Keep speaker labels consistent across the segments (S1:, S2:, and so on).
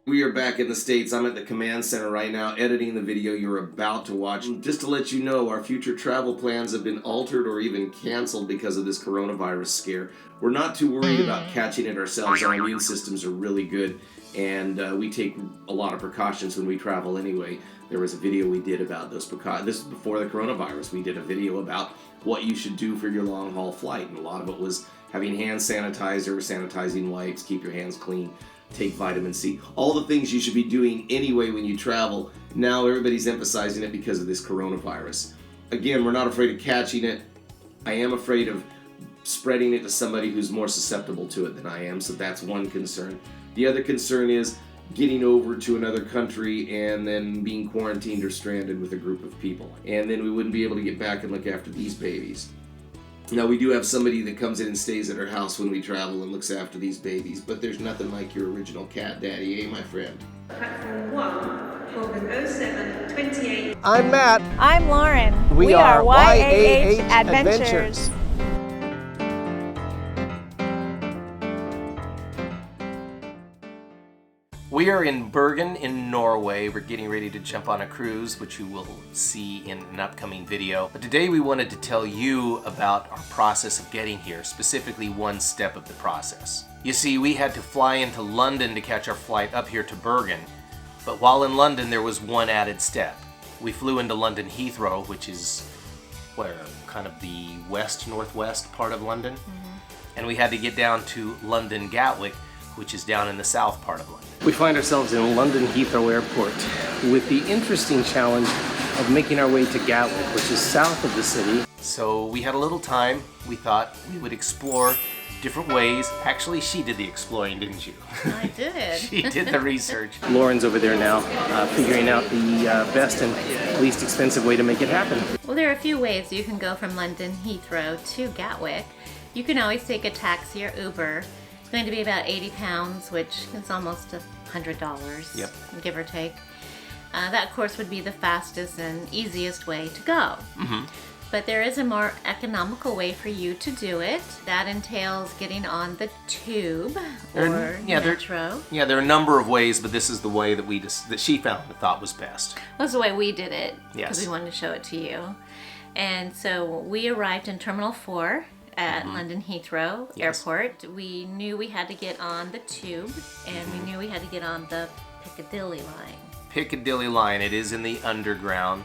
S1: We are back in the States. I'm at the command center right now editing the video you're about to watch. Just to let you know, our future travel plans have been altered or even canceled because of this coronavirus scare. We're not too worried about catching it ourselves. Our immune systems are really good, and we take a lot of precautions when we travel anyway. There was a video we did about those precautions. This is before the coronavirus. We did a video about what you should do for your long-haul flight, and a lot of it was having hand sanitizer, sanitizing wipes, keep your hands clean, take vitamin C, all the things you should be doing anyway when you travel. Now everybody's emphasizing it because of this coronavirus. Again, we're not afraid of catching it. I am afraid of spreading it to somebody who's more susceptible to it than I am, so that's one concern. The other concern is getting over to another country and then being quarantined or stranded with a group of people. And then we wouldn't be able to get back and look after these babies. Now, we do have somebody that comes in and stays at our house when we travel and looks after these babies, but there's nothing like your original cat daddy, my friend?
S2: Platform 1, Holden 0728.
S3: I'm Matt.
S4: I'm Lauren.
S3: We are YAH
S4: Adventures.
S5: We are in Bergen in Norway. We're getting ready to jump on a cruise, which you will see in an upcoming video. But today we wanted to tell you about our process of getting here, specifically one step of the process. You see, we had to fly into London to catch our flight up here to Bergen. But while in London, there was one added step. We flew into London Heathrow, which is where, kind of the northwest part of London. And we had to get down to London Gatwick, which is down in the south part of London.
S3: We find ourselves in London Heathrow Airport with the interesting challenge of making our way to Gatwick, which is south of the city.
S5: So we had a little time. We thought we would explore different ways. Actually, she did the exploring, didn't you?
S4: I did.
S5: She did the research.
S3: Lauren's over there now, figuring out the best and least expensive way to make it happen.
S4: Well, there are a few ways you can go from London Heathrow to Gatwick. You can always take a taxi or Uber. It's going to be about £80, which is almost $100,
S5: Yep.
S4: give or take. That, of course, would be the fastest and easiest way to go. But there is a more economical way for you to do it. That entails getting on the tube or metro.
S5: There are a number of ways, but this is the way that she found and thought was best.
S4: That's the way we did it,
S5: Yes.
S4: because we wanted to show it to you. And so we arrived in Terminal 4 at London Heathrow Airport. We knew we had to get on the tube, and we knew we had to get on the Piccadilly line.
S5: Piccadilly line, it is in the underground.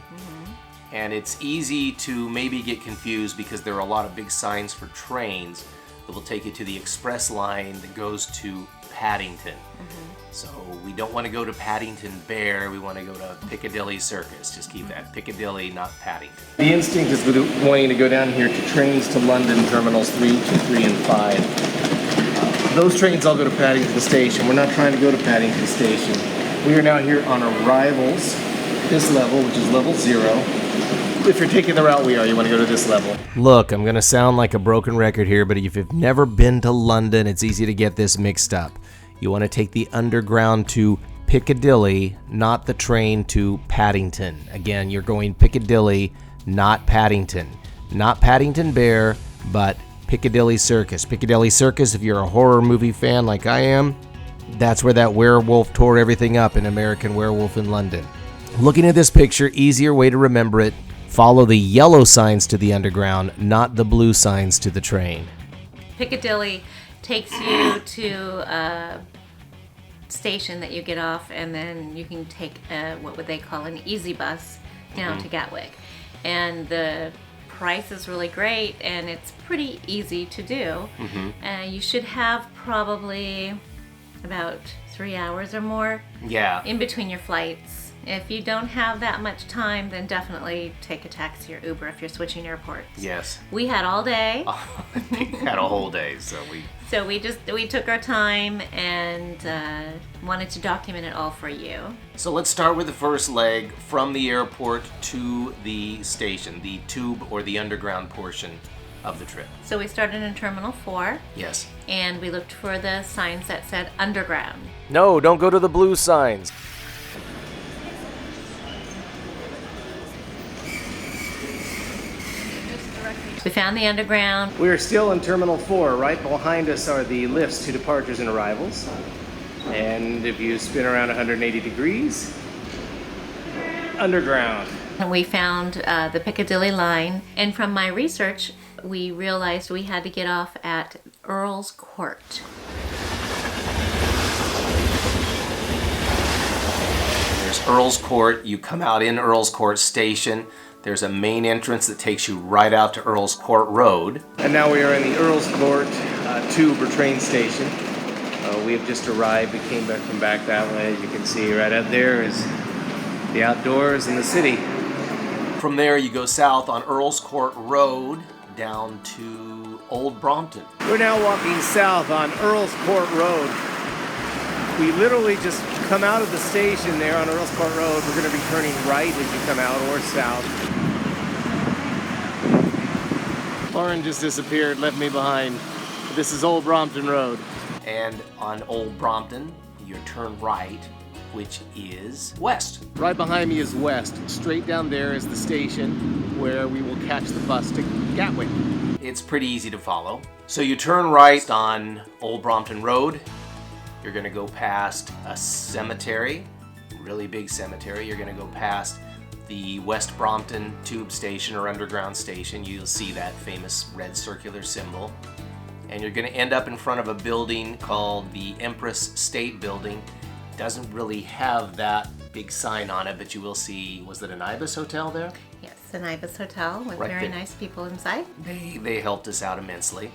S5: And it's easy to maybe get confused because there are a lot of big signs for trains that will take you to the express line that goes to Paddington. So we don't want to go to Paddington Bear, we want to go to Piccadilly Circus. Just keep that, Piccadilly, not Paddington.
S3: The instinct is wanting to go down here to trains to London, terminals 3, 2, 3, and 5. Those trains all go to Paddington Station. We're not trying to go to Paddington Station. We are now here on arrivals, this level, which is level 0. If you're taking the route we are, you want to go to this level.
S5: Look, I'm going to sound like a broken record here, but if you've never been to London, it's easy to get this mixed up. You want to take the underground to Piccadilly, not the train to Paddington. Again, you're going Piccadilly, not Paddington. Not Paddington Bear, but Piccadilly Circus. Piccadilly Circus, if you're a horror movie fan like I am, that's where that werewolf tore everything up in American Werewolf in London. Looking at this picture, easier way to remember it, follow the yellow signs to the underground, not the blue signs to the train.
S4: Piccadilly takes you to a station that you get off, and then you can take what would they call an easy bus down to Gatwick. And the price is really great, and it's pretty easy to do. You should have probably about 3 hours or more in between your flights. If you don't have that much time, then definitely take a taxi or Uber if you're switching airports.
S5: Yes.
S4: We had all day.
S5: We had a whole day, so
S4: we took our time and wanted to document it all for you.
S5: So let's start with the first leg from the airport to the station, the tube or the underground portion of the trip.
S4: So we started in Terminal 4.
S5: Yes.
S4: And we looked for the signs that said underground.
S5: No, don't go to the blue signs.
S4: We found the underground.
S3: We're still in Terminal 4. Right behind us are the lifts to departures and arrivals. And if you spin around 180 degrees, underground.
S4: And we found the Piccadilly line, and from my research, we realized we had to get off at Earl's Court.
S5: There's Earl's Court. You come out in Earl's Court Station. There's a main entrance that takes you right out to Earl's Court Road.
S3: And now we are in the Earl's Court tube or train station. We have just arrived. We came back from back that way. As you can see, right out there is the outdoors and the city.
S5: From there, you go south on Earl's Court Road down to Old Brompton.
S3: We're now walking south on Earl's Court Road. We literally just come out of the station there on Earl's Court Road. We're going to be turning right as you come out, or south. Lauren just disappeared, left me behind. This is Old Brompton Road.
S5: And on Old Brompton, you turn right, which is west.
S3: Right behind me is west. Straight down there is the station where we will catch the bus to Gatwick.
S5: It's pretty easy to follow. So you turn right on Old Brompton Road. You're going to go past a cemetery, really big cemetery. You're going to go past the West Brompton tube station or underground station. You'll see that famous red circular symbol. And you're going to end up in front of a building called the Empress State Building. Doesn't really have that big sign on it, but you will see, was it an Ibis Hotel there?
S4: Yes, an Ibis Hotel with
S5: Right
S4: very
S5: there.
S4: nice people inside.
S5: They helped us out immensely.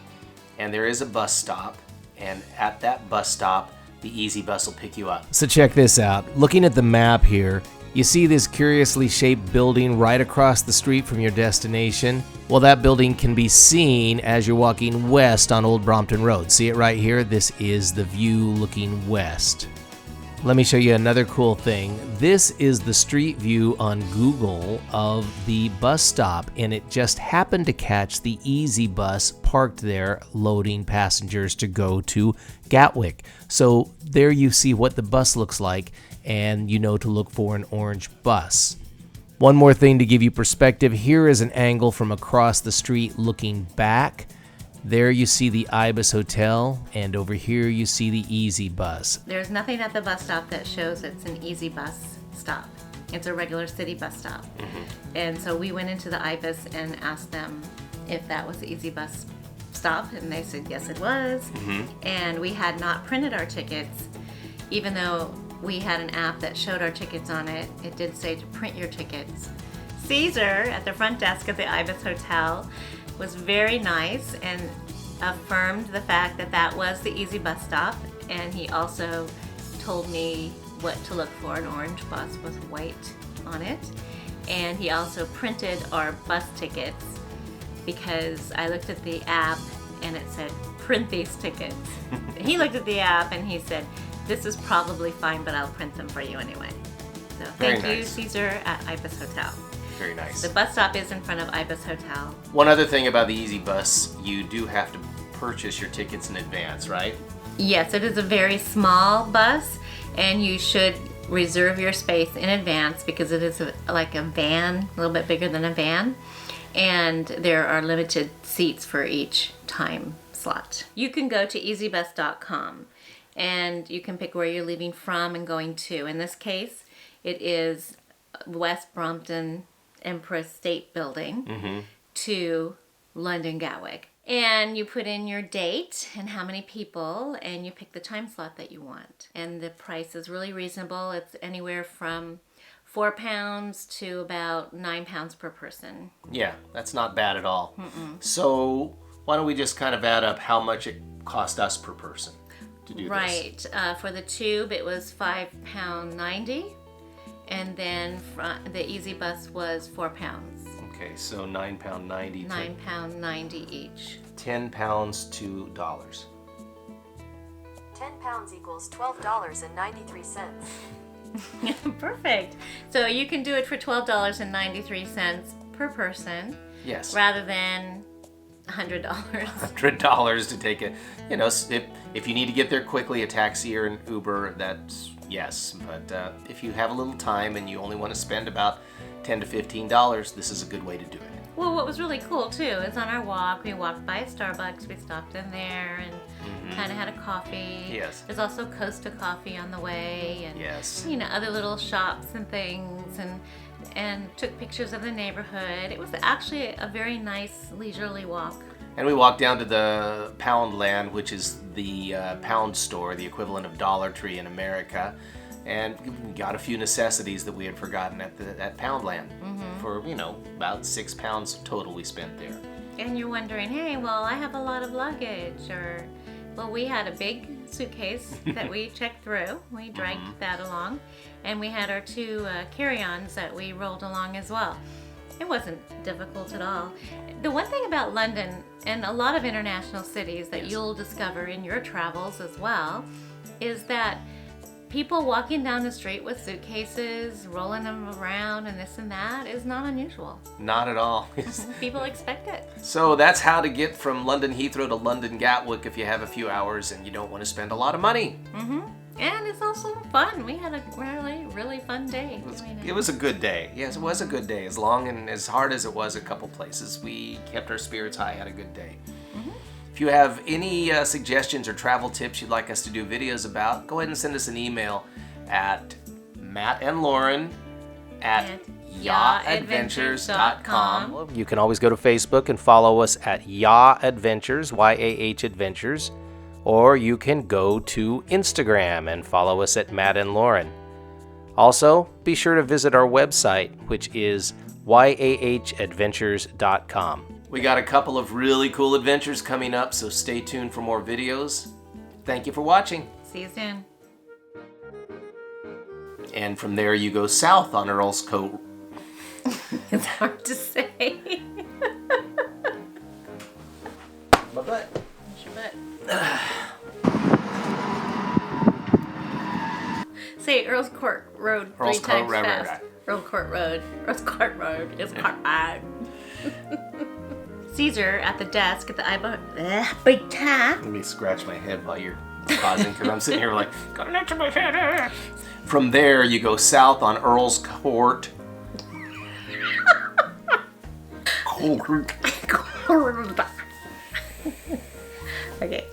S5: And there is a bus stop, and at that bus stop, the Easy Bus will pick you up.
S6: So check this out. Looking at the map here, you see this curiously shaped building right across the street from your destination? Well, that building can be seen as you're walking west on Old Brompton Road. See it right here? This is the view looking west. Let me show you another cool thing. This is the street view on Google of the bus stop, and it just happened to catch the Easy Bus parked there loading passengers to go to Gatwick. So there you see what the bus looks like, and you know to look for an orange bus. One more thing to give you perspective, here is an angle from across the street looking back. There you see the Ibis Hotel, and over here you see the Easy Bus.
S4: There's nothing at the bus stop that shows it's an Easy Bus stop. It's a regular city bus stop. And so we went into the Ibis and asked them if that was the Easy Bus stop, and they said yes it was. And we had not printed our tickets, even though we had an app that showed our tickets on it. It did say to print your tickets. Caesar at the front desk of the Ibis Hotel was very nice and affirmed the fact that that was the Easy Bus stop, and he also told me what to look for. An orange bus with white on it, and he also printed our bus tickets because I looked at the app and it said print these tickets. He looked at the app and he said this is probably fine, but I'll print them for you anyway. So
S5: Very
S4: thank you,
S5: nice.
S4: Caesar at Ibis Hotel.
S5: Very nice.
S4: The bus stop is in front of Ibis Hotel.
S5: One other thing about the Easy Bus, you do have to purchase your tickets in advance, right?
S4: Yes, it is a very small bus, and you should reserve your space in advance because it is like a van, a little bit bigger than a van, and there are limited seats for each time slot. You can go to easybus.com and you can pick where you're leaving from and going to. In this case, it is West Brompton Empress State Building to London Gatwick. And you put in your date and how many people, and you pick the time slot that you want. And the price is really reasonable. It's anywhere from £4 to about £9 per person.
S5: Yeah, that's not bad at all. So why don't we just kind of add up how much it cost us per person to do this?
S4: Right. For the tube, it was £5.90. And then the Easy Bus was £4.
S5: Okay, so £9.90.
S4: £9.90 each.
S5: £10 to dollars.
S7: £10 equals $12.93.
S4: Perfect. So you can do it for $12.93 per person
S5: Yes.
S4: rather than $100.
S5: $100 to take it. You know, if you need to get there quickly, a taxi or an Uber, that's yes. But if you have a little time and you only want to spend about $10 to $15, this is a good way to do it.
S4: Well, what was really cool too is on our walk, we walked by Starbucks, we stopped in there and kind of had a coffee.
S6: Yes.
S4: There's also Costa Coffee on the way, and
S6: Yes.
S4: other little shops and things, and took pictures of the neighborhood. It was actually a very nice leisurely walk.
S6: And we walked down to the Poundland, which is the pound store, the equivalent of Dollar Tree in America, and we got a few necessities that we had forgotten at Poundland for about £6 total we spent there.
S4: And you're wondering, hey, well, I have a lot of luggage, or, well, we had a big suitcase that we checked through. We dragged that along, and we had our 2 carry-ons that we rolled along as well. It wasn't difficult at all. The one thing about London and a lot of international cities that you'll discover in your travels as well is that people walking down the street with suitcases, rolling them around and this and that is not unusual.
S6: Not at all.
S4: People expect it.
S6: So that's how to get from London Heathrow to London Gatwick if you have a few hours and you don't want to spend a lot of money.
S4: And it's also fun. We had a really, really fun day doing
S6: It was a good day. Yes, it was a good day. As long and as hard as it was a couple places, we kept our spirits high, had a good day. If you have any suggestions or travel tips you'd like us to do videos about, go ahead and send us an email at mattandlauren@yaadventures.com. You can always go to Facebook and follow us at Ya Adventures, YAH Adventures, or you can go to Instagram and follow us at Matt and Lauren. Also, be sure to visit our website, which is yahadventures.com. We got a couple of really cool adventures coming up, so stay tuned for more videos. Thank you for watching.
S4: See you soon.
S6: And from there you go south on Earl's Coat.
S4: It's hard to say.
S6: My butt.
S4: Say Earl's Court Road
S6: Earl's
S4: 3
S6: Court
S4: times
S6: Road,
S4: fast.
S6: right.
S4: Earl's Court Road. Earl's Court Road. It's Court Road. Caesar at the desk at the big cat.
S6: Let me scratch my head while you're pausing, because I'm sitting here like, got an itch in my head. From there, you go south on Earl's Court.
S4: Okay.